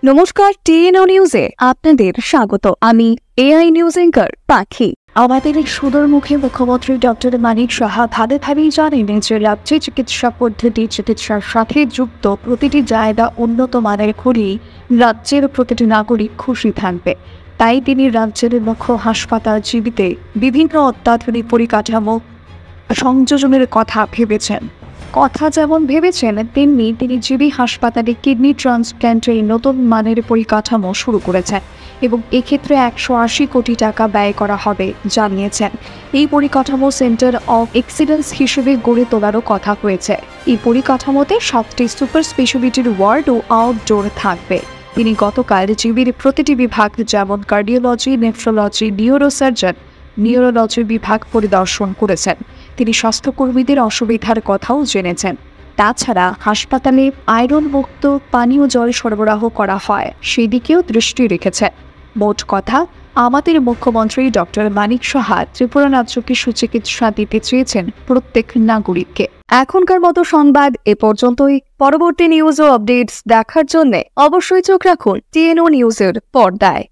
নমস্কার, টিএনও নিউজে আপনাদের স্বাগত। আমি এআই নিউজ অ্যাঙ্কার পাখি। আমাদের সুদূরমুখী মুখ্যমন্ত্রী ডক্টর মানিক সাহা ভাবেই জানেন যে রাজ্যে চিকিৎসা পদ্ধতি চিকিৎসার সাথে যুক্ত প্রতিটি জায়গা উন্নত মানের হলেই রাজ্যের প্রতিটি নাগরিক খুশি থাকবে। তাই তিনি রাজ্যের মুখ্য হাসপাতাল জীবিতে বিভিন্ন অত্যাধুনিক পরিকাঠামো সংযোজনের কথা যেমন ভেবেছেন তেমনি তিনি জিবি হাসপাতালে কিডনি ট্রান্সপ্ল্যান্টের নতুন মানের পরিকাঠামো শুরু করেছেন এবং এক্ষেত্রে 180 কোটি টাকা ব্যয় করা হবে জানিয়েছেন। এই পরিকাঠামো সেন্টার অফ এক্সিলেন্স হিসেবে গড়ে তোলারও কথা হয়েছে। এই পরিকাঠামোতে 7টি সুপার স্পেশালিটির ওয়ার্ড ও আউটডোর থাকবে। তিনি গতকাল জিবির প্রতিটি বিভাগ যেমন কার্ডিওলজি, নেফ্রোলজি, নিউরোলজি বিভাগ পরিদর্শন করেছেন। তিনি স্বাস্থ্যকর্মীদের অসুবিধার কথাও জেনেছেন। তাছাড়া হাসপাতালে আয়রন মুক্ত পানীয় জল সরবরাহ করা হয় সেদিকেও দৃষ্টি রেখেছেন। মোট কথা, আমাদের মুখ্যমন্ত্রী ডক্টর মানিক সাহা ত্রিপুরা রাজ্যকে সুচিকিৎসা দিতে চেয়েছেন প্রত্যেক নাগরিককে। এখনকার মতো সংবাদ এ পর্যন্তই। পরবর্তী নিউজ ও আপডেটস দেখার জন্য অবশ্যই চোখ রাখুন টিএনও নিউজের পর্দায়।